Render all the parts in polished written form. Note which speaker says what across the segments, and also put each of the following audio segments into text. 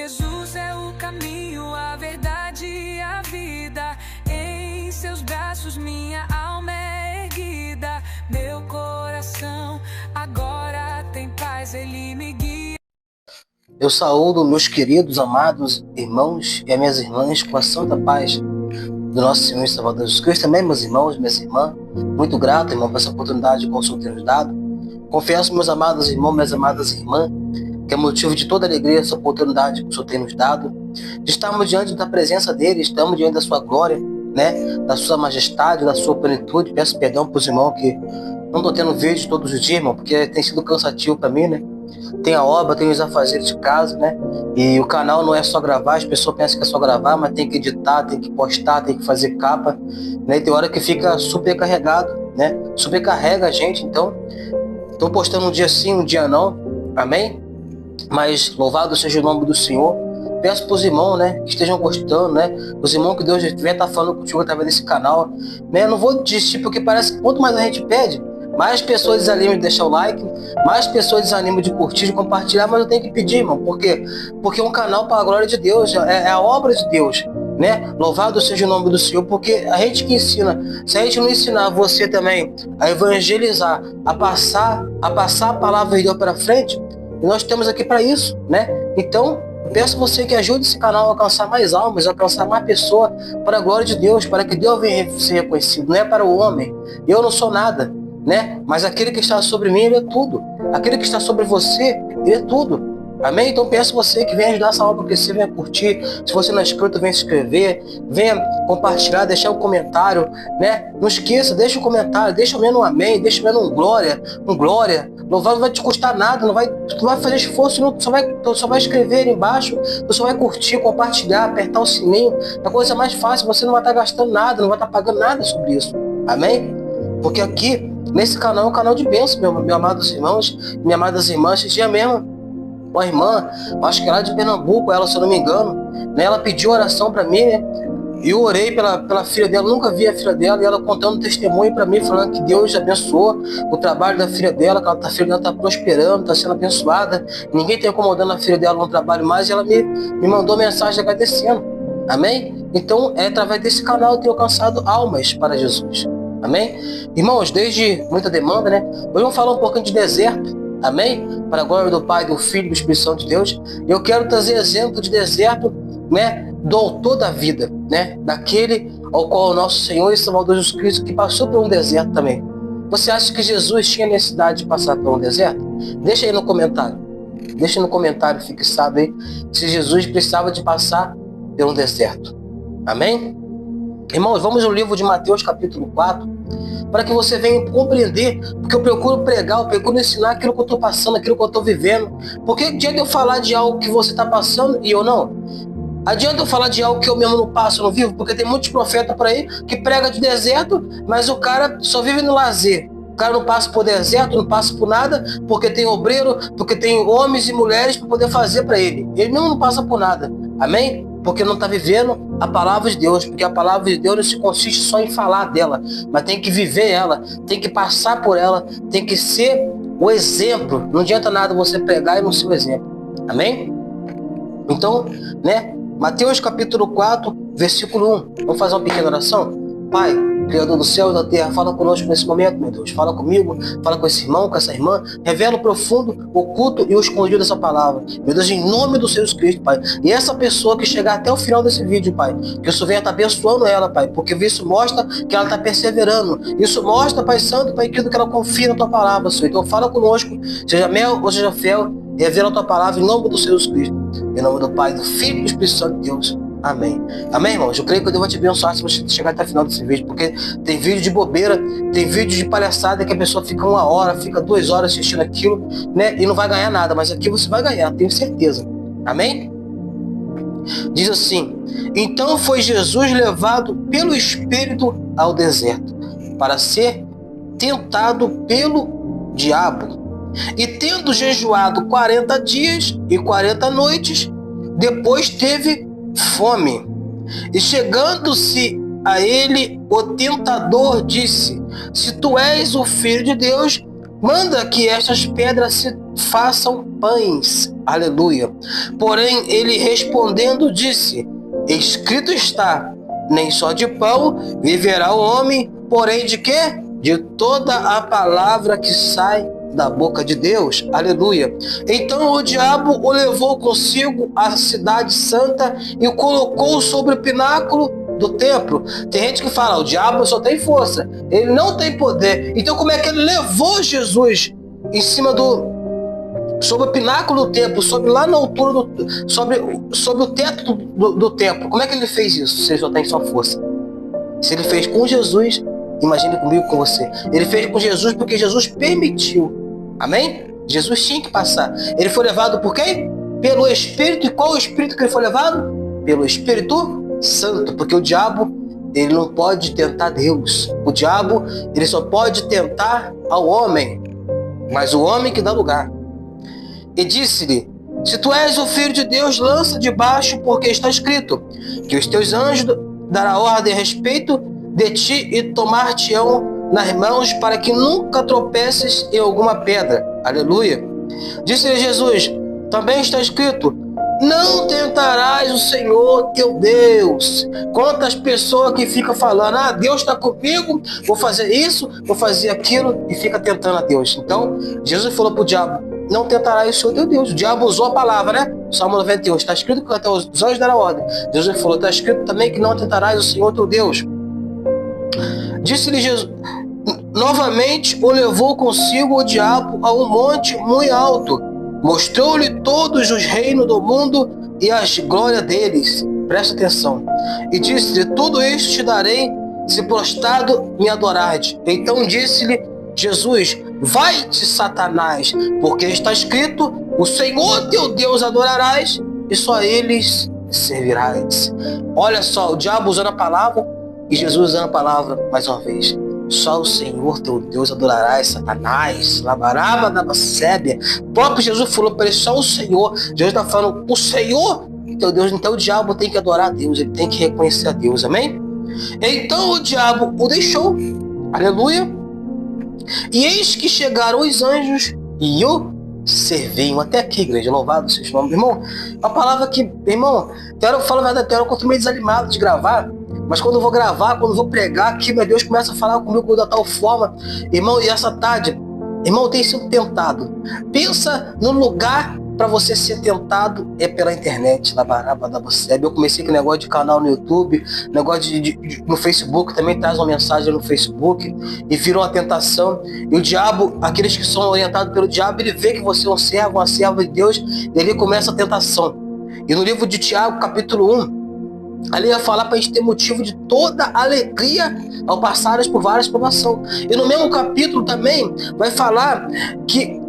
Speaker 1: Jesus é o caminho, a verdade e a vida. Em seus braços minha alma é erguida. Meu coração agora tem paz, ele me guia.
Speaker 2: Eu saúdo meus queridos, amados irmãos e as minhas irmãs com a santa paz do nosso Senhor e Salvador Jesus Cristo. Também, meus irmãos, minhas irmãs, muito grato, irmão, por essa oportunidade que o Senhor tem nos dado. Confesso, meus amados irmãos, minhas amadas irmãs, que é motivo de toda alegria essa oportunidade que o Senhor tem nos dado, de estarmos diante da presença dele, estamos diante da sua glória, né, da sua majestade, da sua plenitude. Peço perdão para os irmãos que não estou tendo vídeo todos os dias, irmão, porque tem sido cansativo para mim, né? Tem a obra, tem os afazeres de casa, né? E o canal não é só gravar, as pessoas pensam que é só gravar, mas tem que editar, tem que postar, tem que fazer capa, né? E tem hora que fica supercarregado, né? Supercarrega a gente, então estou postando um dia sim, um dia não, amém? Mas louvado seja o nome do Senhor. Peço para os irmãos, né, que estejam gostando, né? Os irmãos que Deus vai estar falando contigo através desse canal, né? Eu não vou desistir, porque parece que quanto mais a gente pede, mais pessoas desanimam de deixar o like, mais pessoas desanimam de curtir, de compartilhar, mas eu tenho que pedir, irmão. Por quê? Porque é um canal para a glória de Deus, é a obra de Deus, né? Louvado seja o nome do Senhor, porque a gente que ensina, se a gente não ensinar você também a evangelizar, a passar a palavra de Deus para frente, nós estamos aqui para isso, né? Então, peço você que ajude esse canal a alcançar mais almas, a alcançar mais pessoas para a glória de Deus, para que Deus venha ser reconhecido, não é para o homem. Eu não sou nada, né? Mas aquele que está sobre mim, ele é tudo. Aquele que está sobre você, ele é tudo. Amém? Então peço você que venha ajudar essa obra a crescer, venha curtir. Se você não é inscrito, venha se inscrever, venha compartilhar, deixar um comentário, né? Não esqueça, deixa um comentário, deixa ao menos um amém, deixa ao menos um glória. Louvado não vai te custar nada, não vai fazer esforço, não, só vai escrever aí embaixo, você vai curtir, compartilhar, apertar o sininho. É a coisa mais fácil, você não vai estar gastando nada, não vai estar pagando nada sobre isso. Amém? Porque aqui, nesse canal, é um canal de bênção, meus amados irmãos, minhas amadas irmãs. Esse dia mesmo, uma irmã, acho que lá de Pernambuco, ela, se eu não me engano, né, ela pediu oração para mim, né? E eu orei pela filha dela, nunca vi a filha dela, e ela contando testemunho para mim, falando que Deus abençoou o trabalho da filha dela, que a filha dela está prosperando, está sendo abençoada, ninguém está incomodando a filha dela no trabalho mais, e ela me mandou mensagem agradecendo. Amém? Então, através desse canal eu tenho alcançado almas para Jesus. Amém? Irmãos, desde muita demanda, né? Hoje vamos falar um pouquinho de deserto. Amém? Para a glória do Pai, do Filho e do Espírito Santo de Deus. Eu quero trazer exemplo de deserto, né? Do autor da vida, né? Daquele ao qual o nosso Senhor e Salvador Jesus Cristo, que passou por um deserto também. Você acha que Jesus tinha necessidade de passar por um deserto? Deixa aí no comentário. Deixa no comentário fixado aí se Jesus precisava de passar por um deserto. Amém? Irmãos, vamos no livro de Mateus capítulo 4, para que você venha compreender, porque eu procuro pregar, eu procuro ensinar aquilo que eu estou passando, aquilo que eu estou vivendo. Porque adianta eu falar de algo que você está passando e eu não? Adianta eu falar de algo que eu mesmo não passo, não vivo? Porque tem muitos profetas por aí que pregam de deserto, mas o cara só vive no lazer. O cara não passa por deserto, não passa por nada, porque tem obreiro, porque tem homens e mulheres para poder fazer para ele. Ele mesmo não passa por nada. Amém? Porque não está vivendo a palavra de Deus, porque a palavra de Deus não se consiste só em falar dela, mas tem que viver ela, tem que passar por ela, tem que ser o exemplo. Não adianta nada você pregar e não ser o exemplo. Amém? Então, né? Mateus capítulo 4, versículo 1. Vamos fazer uma pequena oração? Pai, Criador do céu e da terra, fala conosco nesse momento, meu Deus. Fala comigo, fala com esse irmão, com essa irmã. Revela o profundo, oculto e o escondido dessa palavra. Meu Deus, em nome do Senhor Jesus Cristo, Pai. E essa pessoa que chegar até o final desse vídeo, Pai, que o Senhor venha estar abençoando ela, Pai. Porque isso mostra que ela está perseverando. Isso mostra, Pai Santo, Pai, que ela confia na Tua palavra, Senhor. Então fala conosco, seja mel ou seja fel, revela a Tua palavra em nome do Senhor Jesus Cristo. Em nome do Pai, do Filho e do Espírito Santo de Deus. Amém. Amém, irmãos? Eu creio que Deus vai te abençoar se você chegar até o final desse vídeo, porque tem vídeo de bobeira, tem vídeo de palhaçada que a pessoa fica 1 hora, fica 2 horas assistindo aquilo, né? E não vai ganhar nada, mas aqui você vai ganhar, tenho certeza. Amém? Diz assim: então foi Jesus levado pelo Espírito ao deserto, para ser tentado pelo diabo. E tendo jejuado 40 dias e 40 noites, depois teve fome. E chegando-se a ele, o tentador disse: se tu és o Filho de Deus, manda que estas pedras se façam pães. Aleluia. Porém, ele respondendo disse: escrito está, nem só de pão viverá o homem, porém de quê? De toda a palavra que sai da boca de Deus. Aleluia. Então o diabo o levou consigo à cidade santa e o colocou sobre o pináculo do templo. Tem gente que fala, o diabo só tem força, ele não tem poder. Então como é que ele levou Jesus em cima sobre o pináculo do templo, sobre lá na altura sobre o teto do templo? Como é que ele fez isso, se ele só tem só força? Se ele fez com Jesus, imagine comigo, com você, ele fez com Jesus porque Jesus permitiu. Amém? Jesus tinha que passar. Ele foi levado por quem? Pelo Espírito. E qual o Espírito que ele foi levado? Pelo Espírito Santo. Porque o diabo, ele não pode tentar Deus. O diabo, ele só pode tentar ao homem, mas o homem que dá lugar. E disse-lhe: se tu és o Filho de Deus, lança debaixo, porque está escrito que os teus anjos dará ordem a respeito de ti e tomar-te-ão nas mãos, para que nunca tropeces em alguma pedra. Aleluia. Disse-lhe Jesus: também está escrito: não tentarás o Senhor teu Deus. Quantas pessoas que ficam falando, Deus está comigo, vou fazer isso, vou fazer aquilo, e fica tentando a Deus. Então, Jesus falou para o diabo: não tentarás o Senhor teu Deus. O diabo usou a palavra, né? Salmo 91, está escrito que até os anjos darão ordem. Jesus falou: está escrito também que não tentarás o Senhor teu Deus. Disse-lhe Jesus, novamente o levou consigo o diabo a um monte muito alto, mostrou-lhe todos os reinos do mundo e as glórias deles. Presta atenção. E disse-lhe: tudo isto te darei, se prostrado me adorares. Então disse-lhe Jesus: vai-te, Satanás, porque está escrito: o Senhor teu Deus adorarás e só eles servirás. Olha só, o diabo usando a palavra e Jesus usando a palavra mais uma vez. Só o Senhor teu Deus adorarás, Satanás. Labaraba da Bacébia. O próprio Jesus falou para ele: só o Senhor. Jesus está falando: o Senhor teu Deus. Então o diabo tem que adorar a Deus, ele tem que reconhecer a Deus. Amém? Então o diabo o deixou. Aleluia. E eis que chegaram os anjos e o serviam. Até aqui, igreja, louvado seja o nome do irmão. A palavra que, irmão, eu falo a verdade, eu estou meio desanimado de gravar. Mas quando eu vou gravar, quando eu vou pregar aqui, meu Deus começa a falar comigo da tal forma. Irmão, e essa tarde, irmão, tem sido tentado. Pensa no lugar para você ser tentado, é pela internet. Eu comecei com negócio de canal no YouTube, negócio no Facebook, também traz uma mensagem no Facebook, e virou uma tentação. E o diabo, aqueles que são orientados pelo diabo, ele vê que você é um servo, uma serva de Deus, e ele começa a tentação. E no livro de Tiago, capítulo 1, ali vai falar para a gente ter motivo de toda alegria ao passarmos por várias provações. E no mesmo capítulo também vai falar que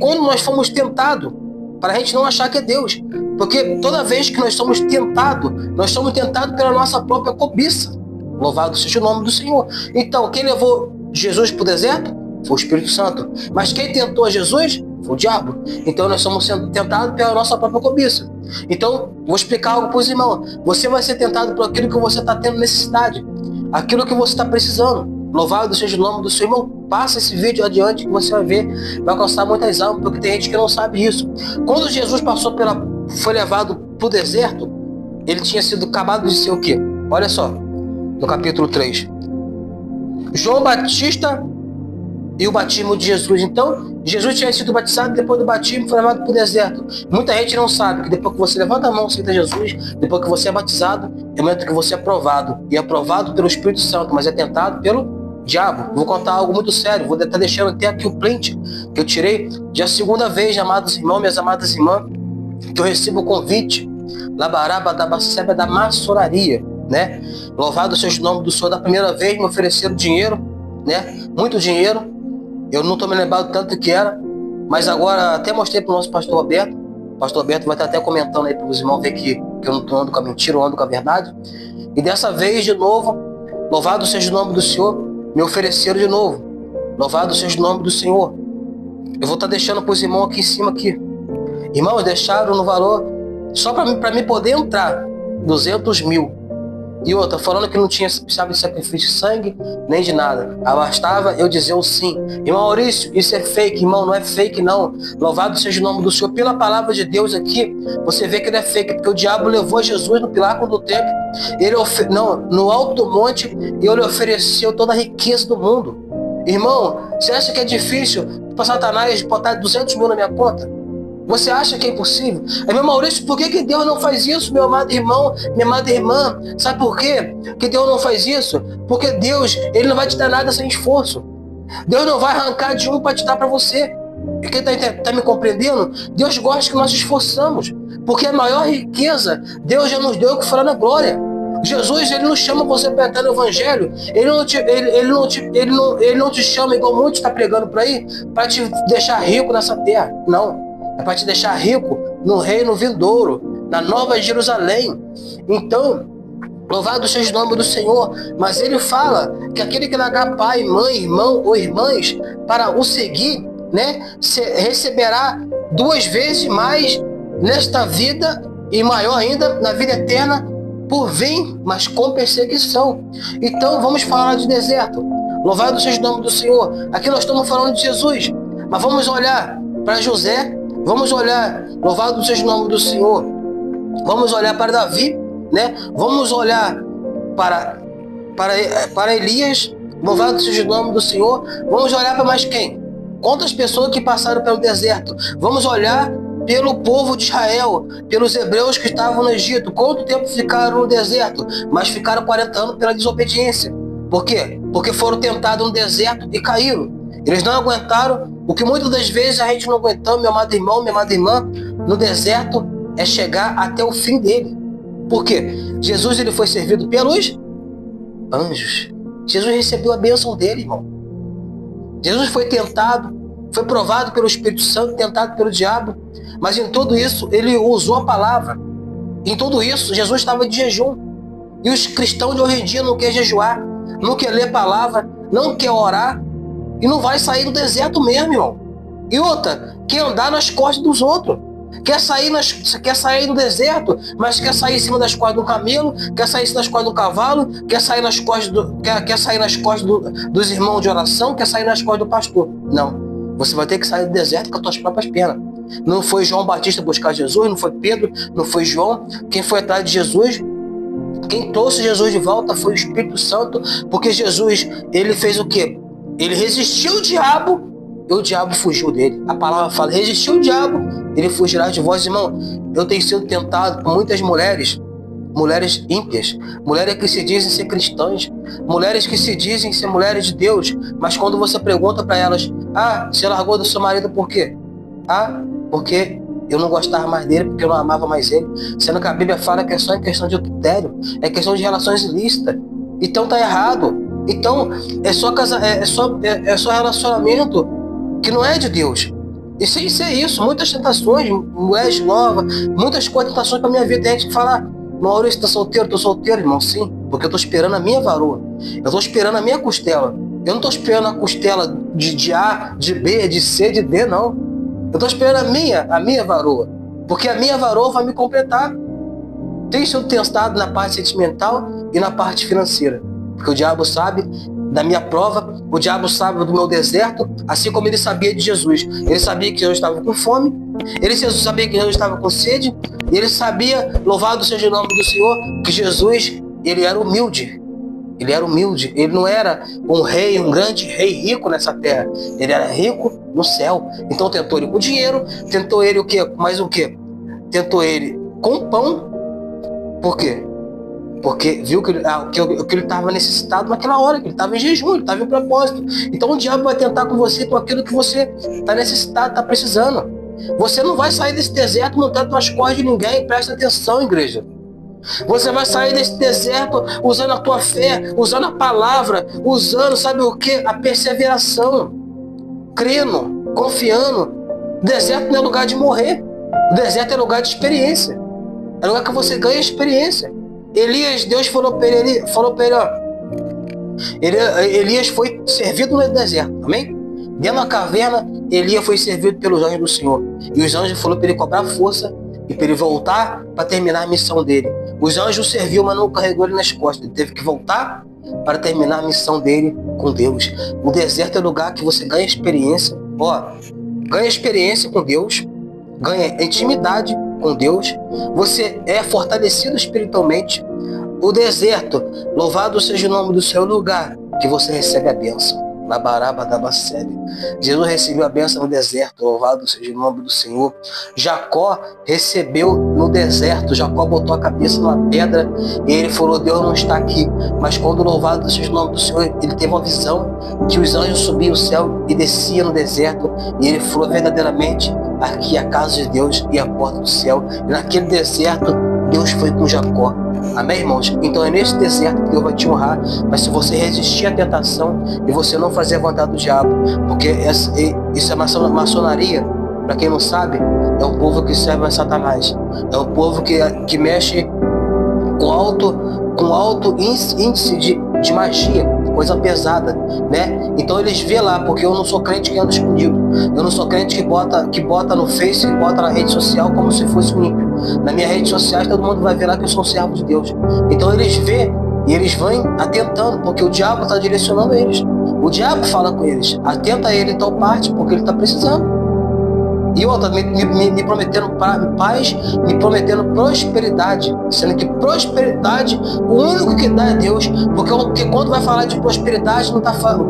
Speaker 2: quando nós fomos tentados, para a gente não achar que é Deus, porque toda vez que nós somos tentados pela nossa própria cobiça. Louvado seja o nome do Senhor. Então, quem levou Jesus para o deserto foi o Espírito Santo, mas quem tentou a Jesus foi o diabo. Então nós somos sendo tentados pela nossa própria cobiça. Então, vou explicar algo para os irmãos. Você vai ser tentado por aquilo que você está tendo necessidade, aquilo que você está precisando. Louvado seja o nome do seu irmão. Passa esse vídeo adiante que você vai ver, vai alcançar muitas almas, porque tem gente que não sabe isso. Quando Jesus foi levado para o deserto, ele tinha sido acabado de ser o quê? Olha só, no capítulo 3. João Batista e o batismo de Jesus. Então, Jesus tinha sido batizado, depois do batismo foi levado para o deserto. Muita gente não sabe que depois que você levanta a mão e aceita Jesus, depois que você é batizado, é o momento que você é aprovado. E é aprovado pelo Espírito Santo, mas é tentado pelo diabo. Vou contar algo muito sério, vou estar deixando até aqui o print que eu tirei. Já a segunda vez, amados irmãos, minhas amadas irmãs, que eu recebo o convite, Labaraba da Bacébia da maçonaria, né? Louvado seja o nome do Senhor. Da primeira vez me ofereceram dinheiro, né? Muito dinheiro. Eu não estou me lembrando tanto que era, mas agora até mostrei para o nosso pastor Roberto. O pastor Roberto vai estar até comentando aí para os irmãos ver que eu não estou andando com a mentira, eu ando com a verdade. E dessa vez, de novo, louvado seja o nome do Senhor, me ofereceram de novo. Louvado seja o nome do Senhor. Eu vou estar deixando para os irmãos aqui em cima aqui. Irmãos, deixaram no valor, só para mim poder entrar, 200 mil. E outra, falando que não tinha precisava de sacrifício de sangue, nem de nada. Bastava eu dizer o sim. Irmão Maurício, isso é fake, irmão, não é fake não. Louvado seja o nome do Senhor. Pela palavra de Deus aqui, você vê que não é fake, porque o diabo levou Jesus no pináculo do templo, no alto do monte, e ele ofereceu toda a riqueza do mundo. Irmão, você acha que é difícil para Satanás botar 200 mil na minha conta? Você acha que é impossível? Aí, meu Maurício, por que Deus não faz isso, meu amado irmão, minha amada irmã? Sabe por quê que Deus não faz isso? Porque Deus, Ele não vai te dar nada sem esforço. Deus não vai arrancar de um para te dar para você. E quem está me compreendendo? Deus gosta que nós esforçamos. Porque a maior riqueza, Deus já nos deu que foi lá na glória. Jesus, Ele não chama você para entrar no Evangelho. Ele não te chama, igual muitos estão pregando por aí, para te deixar rico nessa terra. Não. É para te deixar rico no reino vindouro, na nova Jerusalém. Então, louvado seja o nome do Senhor. Mas ele fala que aquele que largar pai, mãe, irmão ou irmãs para o seguir, né, receberá 2 vezes mais nesta vida e maior ainda na vida eterna por vir, mas com perseguição. Então, vamos falar de deserto. Louvado seja o nome do Senhor. Aqui nós estamos falando de Jesus, mas vamos olhar para José. Vamos olhar, louvado seja o nome do Senhor. Vamos olhar para Davi, né? Vamos olhar para Elias, louvado seja o nome do Senhor. Vamos olhar para mais quem? Quantas pessoas que passaram pelo deserto? Vamos olhar pelo povo de Israel, pelos hebreus que estavam no Egito. Quanto tempo ficaram no deserto? Mas ficaram 40 anos pela desobediência. Por quê? Porque foram tentados no deserto e caíram. Eles não aguentaram. O que muitas das vezes a gente não aguentamos, meu amado irmão, minha amada irmã, no deserto é chegar até o fim dele. Por quê? Jesus, ele foi servido pelos anjos. Jesus recebeu a bênção dele, irmão. Jesus foi tentado, foi provado pelo Espírito Santo, tentado pelo diabo, mas em tudo isso ele usou a palavra. Em tudo isso Jesus estava de jejum. E os cristãos de hoje em dia não querem jejuar, não querem ler a palavra, não querem orar, e não vai sair do deserto mesmo, irmão. E outra, quer andar nas costas dos outros. Quer sair do deserto, mas quer sair em cima das costas do camelo, quer sair em cima das costas do cavalo, quer sair nas costas dos irmãos de oração, quer sair nas costas do pastor. Não. Você vai ter que sair do deserto com as tuas próprias pernas. Não foi João Batista buscar Jesus, não foi Pedro, não foi João. Quem foi atrás de Jesus, quem trouxe Jesus de volta foi o Espírito Santo, porque Jesus, ele fez o quê? Ele resistiu ao diabo e o diabo fugiu dele. A palavra fala, resistiu o diabo, ele fugirá de vós. Irmão, eu tenho sido tentado por muitas mulheres ímpias, mulheres que se dizem ser cristãs, mulheres que se dizem ser mulheres de Deus, mas quando você pergunta para elas, você largou do seu marido por quê? Porque eu não gostava mais dele, porque eu não amava mais ele. Sendo que a Bíblia fala que é só em questão de adultério, é questão de relações ilícitas. Então tá errado. Então, é só relacionamento que não é de Deus. E sem ser isso, muitas tentações, mulheres novas, muitas coisas, tentações para minha vida. Tem gente que fala, Maurício, tá solteiro? Tô solteiro, irmão, sim. Porque eu tô esperando a minha varoa. Eu tô esperando a minha costela. Eu não tô esperando a costela de A, de B, de C, de D, não. Eu tô esperando a minha varoa. Porque a minha varoa vai me completar. Tem sido testado na parte sentimental e na parte financeira. Porque o diabo sabe da minha prova, o diabo sabe do meu deserto, assim como ele sabia de Jesus. Ele sabia que Jesus estava com fome, ele sabia que Jesus estava com sede, e ele sabia, louvado seja o nome do Senhor, que Jesus, ele era humilde. Ele era humilde, ele não era um rei, um grande rei rico nessa terra. Ele era rico no céu. Então tentou ele com dinheiro, tentou ele o quê? Mais o quê? Tentou ele com pão. Por quê? Porque viu que ele estava necessitado naquela hora, que ele estava em jejum, ele estava em propósito. Então o diabo vai tentar com você com aquilo que você está necessitado, está precisando. Você não vai sair desse deserto montando nas costas de ninguém. Presta atenção, igreja. Você vai sair desse deserto usando a tua fé, usando a palavra, usando, sabe o que? A perseveração, crendo, confiando. O deserto não é lugar de morrer. O deserto é lugar de experiência. É lugar que você ganha experiência. Elias, Deus falou para ele, Elias foi servido no deserto, amém? Dentro da caverna, Elias foi servido pelos anjos do Senhor. E os anjos falaram para ele cobrar força e para ele voltar para terminar a missão dele. Os anjos serviu, mas não carregou ele nas costas. Ele teve que voltar para terminar a missão dele com Deus. O deserto é o lugar que você ganha experiência. Ganha experiência com Deus, ganha intimidade com Deus, você é fortalecido espiritualmente. O deserto, louvado seja o nome do seu lugar, que você recebe a bênção. Jesus recebeu a bênção no deserto, louvado seja o nome do Senhor. Jacó recebeu no deserto. Jacó botou a cabeça numa pedra e ele falou: Deus não está aqui. Mas quando louvado seja o nome do Senhor, ele teve uma visão que os anjos subiam o céu e desciam no deserto, e ele falou: verdadeiramente aqui é a casa de Deus e a porta do céu. E naquele deserto Deus foi com Jacó. Amém, irmãos? Então é nesse deserto que Deus vai te honrar. Mas se você resistir à tentação e você não fazer a vontade do diabo, porque isso é maçonaria, para quem não sabe, é um povo que serve a Satanás. É um povo que mexe com alto índice de magia, coisa pesada, né? Então eles vê lá, porque eu não sou crente que anda escondido. Eu não sou crente que bota no Face e bota na rede social como se fosse um ímpio. Na minha rede social todo mundo vai ver lá que eu sou um servo de Deus. Então eles vê e eles vão atentando, porque o diabo está direcionando eles. O diabo fala com eles: atenta a ele em tal parte, porque ele está precisando. E outra, me prometendo paz, me prometendo prosperidade, sendo que prosperidade, o único que dá é Deus, porque quando vai falar de prosperidade,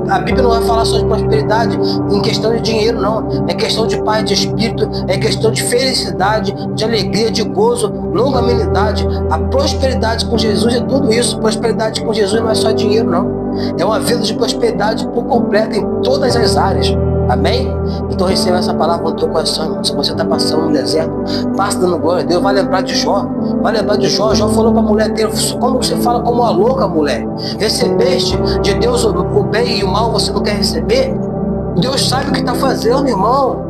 Speaker 2: a Bíblia não vai falar só de prosperidade em questão de dinheiro, não. É questão de paz de espírito, é questão de felicidade, de alegria, de gozo, longanimidade. A prosperidade com Jesus é tudo isso. Prosperidade com Jesus não é só dinheiro, não. É uma vida de prosperidade por completo em todas as áreas. Amém? Então receba essa palavra no teu coração, irmão. Se você está passando no deserto, passa dando glória a Deus. Vai lembrar de Jó. Vai lembrar de Jó. Jó falou para a mulher dele: como você fala como uma louca, mulher? Recebeste de Deus o bem e o mal, você não quer receber? Deus sabe o que está fazendo, irmão,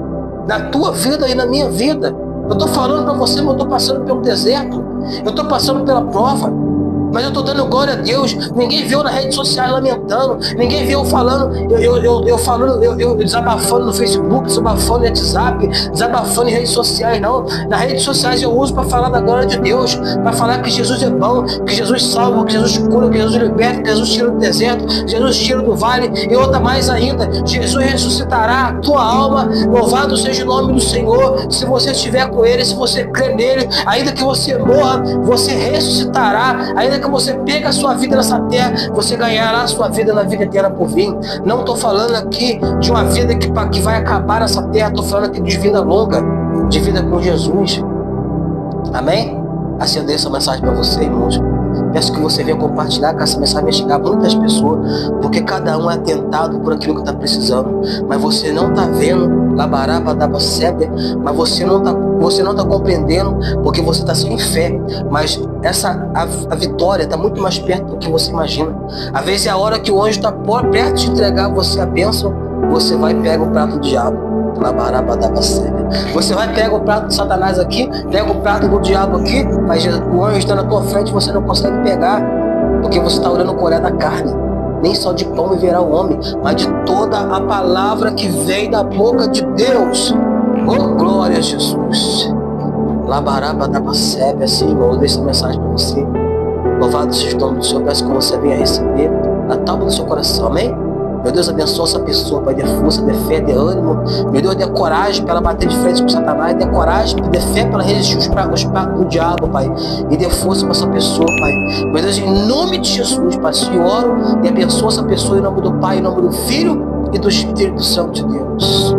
Speaker 2: na tua vida e na minha vida. Eu estou falando para você, mas eu estou passando pelo deserto. Eu estou passando pela prova. Mas eu estou dando glória a Deus. Ninguém viu na rede social lamentando. Ninguém viu eu falando, eu desabafando no Facebook, desabafando no WhatsApp, desabafando em redes sociais, não. Nas redes sociais eu uso para falar da glória de Deus, para falar que Jesus é bom, que Jesus salva, que Jesus cura, que Jesus liberta, que Jesus tira do deserto, que Jesus tira do vale. E outra mais ainda: Jesus ressuscitará a tua alma. Louvado seja o nome do Senhor. Se você estiver com Ele, se você crer nele, ainda que você morra, você ressuscitará. Ainda que você pegue a sua vida nessa terra, você ganhará a sua vida na vida eterna por vir. Não estou falando aqui de uma vida que vai acabar nessa terra. Estou falando aqui de vida longa, de vida com Jesus. Amém? Assim eu dei essa mensagem para você, irmãos. Peço que você venha compartilhar, que essa mensagem vai chegar a muitas pessoas, porque cada um é tentado por aquilo que está precisando, mas você não está vendo, mas você não está compreendendo, porque você está sem fé. Mas a vitória está muito mais perto do que você imagina. Às vezes é a hora que o anjo está perto de entregar você a bênção, você vai e pega o prato do diabo. Você vai pegar o prato de Satanás aqui, pega o prato do diabo aqui, mas o anjo está na tua frente e você não consegue pegar, porque você está olhando o colher da carne. Nem só de pão viverá o homem, mas de toda a palavra que vem da boca de Deus. Oh, glória a Jesus. Assim, irmão, eu dei essa mensagem para você. Louvado seja o nome do Senhor. Peço que você venha receber na tábua do seu coração, amém? Meu Deus, abençoa essa pessoa, Pai, dê força, dê fé, dê ânimo. Meu Deus, dê coragem para ela bater de frente com Satanás, dê coragem, dê fé para ela resistir os pratos do diabo, Pai. E dê força para essa pessoa, Pai. Meu Deus, em nome de Jesus, Pai, te oro e abençoa essa pessoa em nome do Pai, em nome do Filho e do Espírito Santo de Deus.